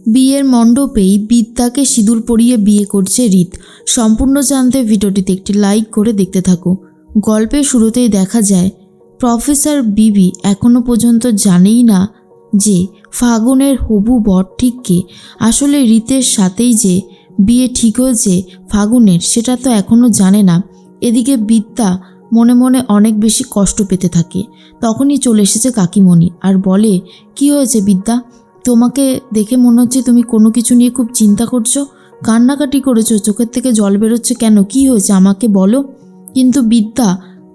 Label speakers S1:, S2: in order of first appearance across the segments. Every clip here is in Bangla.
S1: বিয়ের মণ্ডপেই বিদ্যাকে সিঁদুর পরিয়ে বিয়ে করছে রিত। সম্পূর্ণ জানতে ভিডিওটিতে একটি লাইক করে দেখতে থাকো। গল্পের শুরুতেই দেখা যায় প্রফেসর বিবি এখনও পর্যন্ত জানেই না যে ফাগুনের হবু বর ঠিক কে। আসলে রিতের সাথেই যে বিয়ে ঠিক হয়েছে ফাগুনের, সেটা তো এখনও জানে না। এদিকে বিদ্যা মনে মনে অনেক বেশি কষ্ট পেতে থাকে। তখনই চলে এসেছে কাকিমণি আর বলে, কি হয়েছে বিদ্যা? তোমাকে দেখে মনে হচ্ছে তুমি কোনো কিছু নিয়ে খুব চিন্তা করছো, কান্নাকাটি করেছো, চোখের থেকে জল বেরোচ্ছে কেন, কি হয়েছে আমাকে বলো। কিন্তু বিদ্যা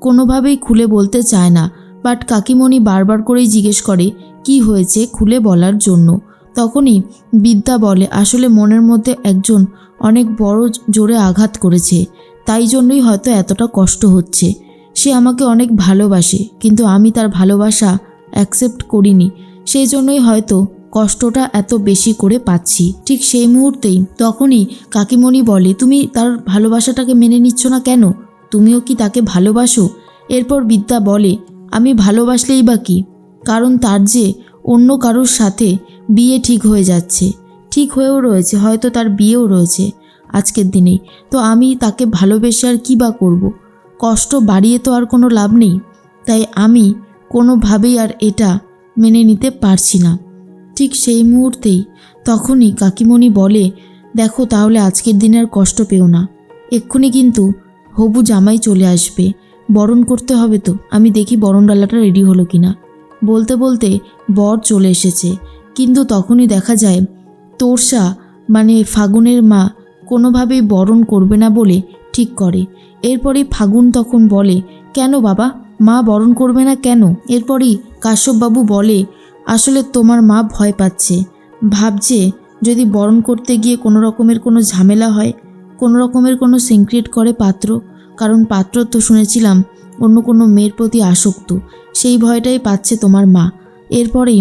S1: কোনোভাবেই খুলে বলতে চায় না, বাট কাকিমণি বারবার করেই জিজ্ঞেস করে কি হয়েছে খুলে বলার জন্য। তখনই বিদ্যা বলে, আসলে মনের মধ্যে একজন অনেক বড় জোরে আঘাত করেছে, তাই জন্যই হয়তো এতটা কষ্ট হচ্ছে। সে আমাকে অনেক ভালোবাসে, কিন্তু আমি তার ভালোবাসা অ্যাকসেপ্ট করিনি, সেই জন্যই হয়তো কষ্টটা এত বেশি করে পাচ্ছি। ঠিক সেই মুহূর্তেই তখনই কাকিমণি বলে, তুমি তার ভালোবাসাটাকে মেনে নিচ্ছ না কেন? তুমিও কি তাকে ভালোবাসো? এরপর বিদ্যা বলে, আমি ভালোবাসলেই বা কি, কারণ তার যে অন্য কারোর সাথে বিয়ে ঠিক হয়ে যাচ্ছে, ঠিক হয়েও রয়েছে, হয়তো তার বিয়েও রয়েছে আজকের দিনেই। তো আমি তাকে ভালোবেসে আর কী বা করব? কষ্ট বাড়িয়ে তো আর কোনো লাভ নেই, তাই আমি কোনোভাবেই আর এটা মেনে নিতে পারছি না। ঠিক সেই মুহূর্তেই তখনই কাকিমণি বলে, দেখো তাহলে আজকের দিনে আর কষ্ট পেও না, এক্ষুনি কিন্তু হবু জামাই চলে আসবে, বরণ করতে হবে তো, আমি দেখি বরণডালাটা রেডি হলো কিনা। বলতে বলতে বর চলে এসেছে, কিন্তু তখনই দেখা যায় তোরসা মানে ফাগুনের মা কোনোভাবেই বরণ করবে না বলে ঠিক করে। এরপরেই ফাগুন তখন বলে, কেন বাবা, মা বরণ করবে না কেন? এরপরই কাশ্যপবাবু বলে, আসলে তোমার মা ভয় পাচ্ছে, ভাবছে যদি বরণ করতে গিয়ে কোনো রকমের কোনো ঝামেলা হয়, কোনো রকমের কোনো সিক্রেট করে পাত্র, কারণ পাত্র তো শুনেছিলাম অন্য কোনো মেয়ের প্রতি আসক্ত, সেই ভয়টাই পাচ্ছে তোমার মা। এরপরেই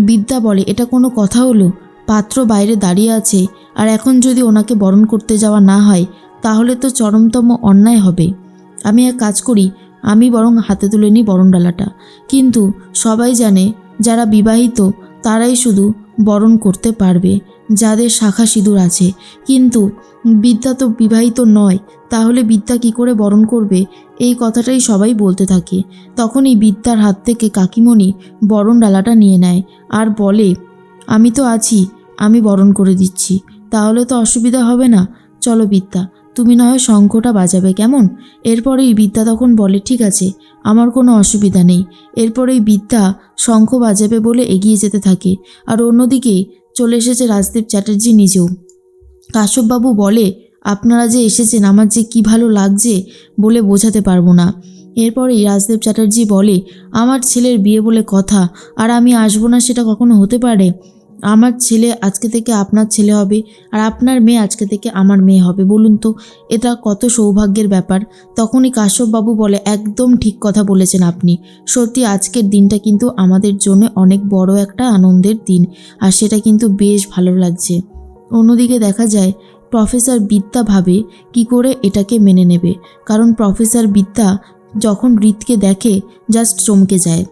S1: বিদ্যা বলে, এটা কোনো কথা হলো? পাত্র বাইরে দাঁড়িয়ে আছে, আর এখন যদি ওনাকে বরণ করতে যাওয়া না হয় তাহলে তো চরমতম অন্যায় হবে। আমি এক কাজ করি, আমি বরং হাতে তুলে নিই বরণডালাটা। কিন্তু সবাই জানে যারা বিবাহিত তারাই শুধু বরণ করতে পারবে, যাদের শাখা সিঁদুর আছে। কিন্তু বিদ্যা তো বিবাহিত নয়, তাহলে বিদ্যা কি করে বরণ করবে? এই কথাটাই সবাই বলতে থাকে। তখনই বিদ্যার হাত থেকে কাকিমণি বরণডালাটা নিয়ে নেয় আর বলে, আমি তো আছি, আমি বরণ করে দিচ্ছি, তাহলে তো অসুবিধা হবে না। চলো বিদ্যা, তুমি না হয় শঙ্খটা বাজাবে, কেমন? এরপরেই বিদ্যা তখন বলে, ঠিক আছে, আমার কোনো অসুবিধা নেই। এরপরেই বিদ্যা শঙ্খ বাজাবে বলে এগিয়ে যেতে থাকে। আর অন্যদিকে চলে এসেছে রাজদেব চ্যাটার্জি নিজেও। কাশ্যপবাবু বলে, আপনারা যে এসেছেন আমার যে কী ভালো লাগছে বলে বোঝাতে পারবো না। এরপরেই রাজদেব চ্যাটার্জি বলে, আমার ছেলের বিয়ে বলে কথা, আর আমি আসবো না সেটা কখনো হতে পারে? আমার ছেলে আজকে থেকে আপনার ছেলে হবে, আর আপনার মেয়ে আজকে থেকে আমার মেয়ে হবে, বলুন তো এটা কত সৌভাগ্যের ব্যাপার। তখনই কাশ্যপবাবু বলে, একদম ঠিক কথা বলেছেন আপনি, সত্যি আজকের দিনটা কিন্তু আমাদের জন্য অনেক বড় একটা আনন্দের দিন, আর সেটা কিন্তু বেশ ভালো লাগছে। অন্যদিকে দেখা যায় প্রফেসর বিদ্যা ভাবে কি করে এটাকে মেনে নেবে, কারণ প্রফেসর বিদ্যা যখন রিতকে দেখে জাস্ট চমকে যায়।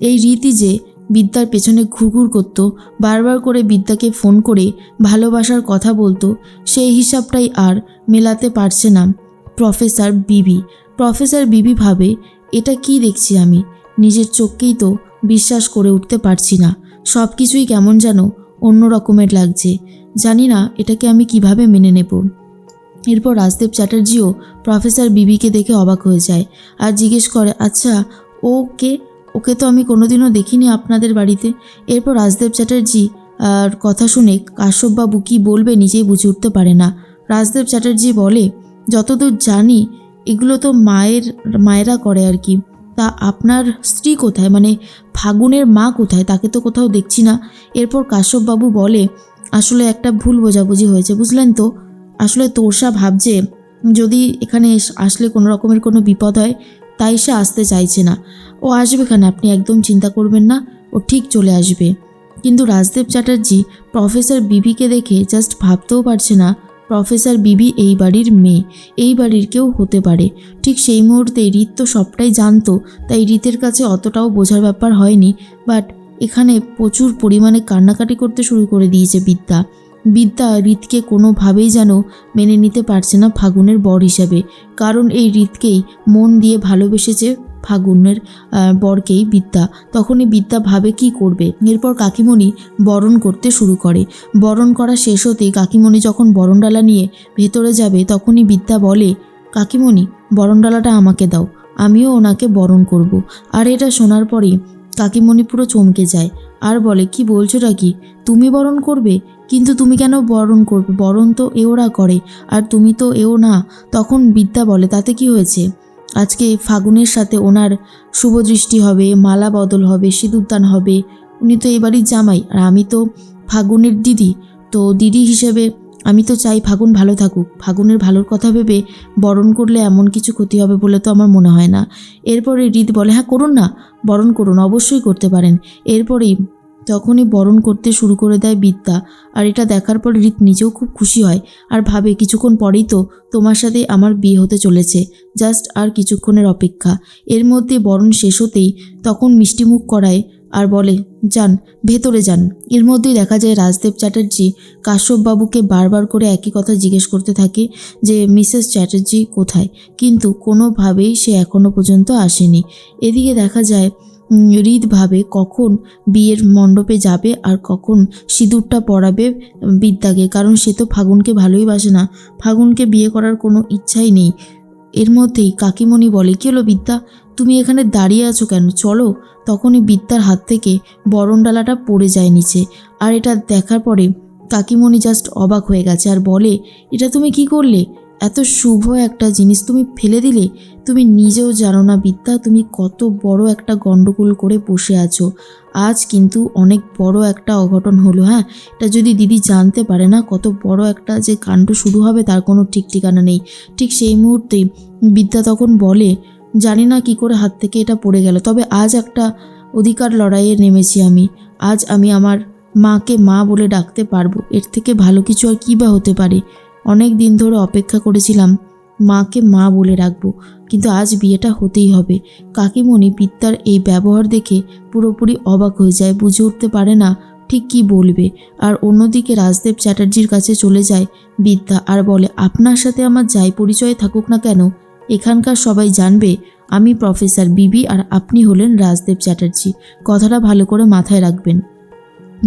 S1: এই রীতি যে বিদ্যার পেছনে ঘুরঘুর করত, বারবার করে বিদ্যাকে ফোন করে ভালোবাসার কথা বলতো, সেই হিসাবটাই আর মেলাতে পারছে না প্রফেসর বিবি। প্রফেসর বিবি ভাবে, এটা কি দেখছি আমি, নিজের চোখকেই তো বিশ্বাস করে উঠতে পারছি না, সব কিছুই কেমন যেন অন্য রকমের লাগছে, জানি না এটাকে আমি কিভাবে মেনে নেব। এরপর রাজদেব চ্যাটার্জিও প্রফেসর বিবিকে দেখে অবাক হয়ে যায় আর জিজ্ঞেস করে, আচ্ছা ওকে তো আমি কোনোদিনও দেখিনি আপনাদের বাড়িতে। এরপর রাজদেব চ্যাটার্জি আর কথা শুনে কাশ্যপবাবু কী বলবে নিজেই বুঝে উঠতে পারে না। রাজদেব চ্যাটার্জি বলে, যতদূর জানি এগুলো তো মায়েরা করে আর কি, তা আপনার স্ত্রী কোথায়, মানে ফাগুনের মা কোথায়, তাকে তো কোথাও দেখছি না। এরপর কাশ্যপবাবু বলে, আসলে একটা ভুল বোঝাবুঝি হয়েছে, বুঝলেন তো, আসলে তোরসা ভাবছে যদি এখানে আসলে কোনো রকমের কোনো বিপদ হয়, তাই সে আসতে চাইছে না। ও আসবে কেন, আপনি একদম চিন্তা করবেন না, ও ঠিক চলে আসবে। কিন্তু রাজদেব চ্যাটার্জি প্রফেসর বিবিকে দেখে জাস্ট ভাবতেও পারছে না প্রফেসর বিবি এই বাড়ির মেয়ে, এই বাড়ির কেউ হতে পারে। ঠিক সেই মুহূর্তে রিত তো সবটাই জানতো, তাই রিতের কাছে অতটাও বোঝার ব্যাপার হয়নি। বাট এখানে প্রচুর পরিমাণে কান্নাকাটি করতে শুরু করে দিয়েছে বিদ্যা। বিদ্যা রিতকে কোনোভাবেই যেন মেনে নিতে পারছে না ফাগুনের বর হিসাবে, কারণ এই রিতকেই মন দিয়ে ভালোবেসেছে ফাগুনের বরকেই বিদ্যা। তখনই বিদ্যা ভাবে কি করবে। এরপর কাকিমণি বরণ করতে শুরু করে। বরণ করা শেষ হতেই কাকিমণি যখন বরণডালা নিয়ে ভেতরে যাবে তখনই বিদ্যা বলে, কাকিমণি বরণডালাটা আমাকে দাও, আমিও ওনাকে বরণ করব। আর এটা শোনার পরেই কাকিমণি পুরো চমকে যায় আর বলে, কি বলছোটা কি, তুমি বরণ করবে? কিন্তু তুমি কেন বরণ করবে? বরণ তো এওরা করে, আর তুমি তো এও না। তখন বিদ্যা বলে, তাতে কি হয়েছে? আজকে ফাগুনের সাথে ওনার শুভদৃষ্টি হবে, মালা বদল হবে, সিঁদুরদান হবে। উনি তো এবারই জামাই, আর আমি তো ফাগুনের দিদি। তো দিদি হিসেবে আমি তো চাই ফাগুন ভালো থাকুক। ফাগুনের ভালোর কথা ভেবে বরণ করলে এমন কিছু ক্ষতি হবে বলে তো আমার মনে হয় না। এরপরে রিত বলে, হ্যাঁ করুন না, বরণ করুন, অবশ্যই করতে পারেন। এরপরেই তখনই বরণ করতে শুরু করে দেয় বিদ্যা। আর এটা দেখার পর রিত নিজেও খুব খুশি হয় আর ভাবে, কিছুক্ষণ পরেই তো তোমার সাথে আমার বিয়ে হতে চলেছে, জাস্ট আর কিছুক্ষণের অপেক্ষা। এর মধ্যে বরণ শেষ হতেই তখন মিষ্টিমুখ করায় আর বলে, যান ভেতরে যান। এর মধ্যেই দেখা যায় রাজদেব চ্যাটার্জি কাশ্যপবাবুকে বারবার করে একই কথা জিজ্ঞেস করতে থাকে যে মিসেস চ্যাটার্জি কোথায়, কিন্তু কোনোভাবেই সে এখনও পর্যন্ত আসেনি। এদিকে দেখা যায় রিত ভাবে কখন বিয়ের মণ্ডপে যাবে আর কখন সিঁদুরটা পরাবে বিদ্যাকে, কারণ সে তো ফাগুনকে ভালোই বাসে না, ফাগুনকে বিয়ে করার কোনো ইচ্ছাই নেই। এর মধ্যেই কাকিমণি বলে, কী হলো বিদ্যা, তুমি এখানে দাঁড়িয়ে আছো কেন, চলো। তখনই বিদ্যার হাত থেকে বরণডালাটা পড়ে যায় নিচে। আর এটা দেখার পরে কাকিমণি জাস্ট অবাক হয়ে গেছে আর বলে, এটা তুমি কি করলে? এত শুভ একটা জিনিস তুমি ফেলে দিলে। তুমি নিজেও জানো না বিদ্যা, তুমি কত বড় একটা গণ্ডগোল করে বসে আছো। আজ কিন্তু অনেক বড় একটা অঘটন হলো। হ্যাঁ, এটা যদি দিদি জানতে পারে না, কত বড় একটা যে কাণ্ড শুরু হবে তার কোনো ঠিক ঠিকানা নেই। ঠিক সেই মুহূর্তেই বিদ্যা তখন বলে, জানি না কি করে হাত থেকে এটা পড়ে গেল, তবে আজ একটা অধিকার লড়াইয়ে নেমেছি আমি। আজ আমি আমার মাকে মা বলে ডাকতে পারবো, এর থেকে ভালো কিছু আর কী বা হতে পারে। অনেক দিন ধরে অপেক্ষা করেছিলাম মাকে মা বলে রাখবো, কিন্তু আজ বিয়েটা হতেই হবে। কাকিমণি বিদ্যার এই ব্যবহার দেখে পুরোপুরি অবাক হয়ে যায়, বুঝে উঠতে পারে না ঠিক কী বলবে। আর অন্যদিকে রাজদেব চ্যাটার্জির কাছে চলে যায় বিদ্যা আর বলে, আপনার সাথে আমার যাই পরিচয় থাকুক না কেন, এখানকার সবাই জানবে আমি প্রফেসর বিবি আর আপনি হলেন রাজদেব চ্যাটার্জি। কথাটা ভালো করে মাথায় রাখবেন।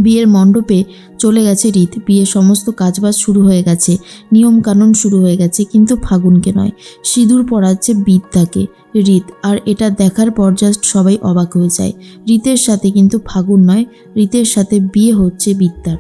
S1: বিয়ের মণ্ডপে চলে গেছে রিত, বিয়ের সমস্ত কাজবাজ শুরু হয়ে গেছে, নিয়মকানুন শুরু হয়ে গেছে, কিন্তু ফাগুনকে নয়, সিঁদুর পরাচ্ছে বিদ্যাকে রিত। আর এটা দেখার পর জাস্ট সবাই অবাক হয়ে যায়। রিতের সাথে কিন্তু ফাগুন নয়, রিতের সাথে বিয়ে হচ্ছে বিদ্যার।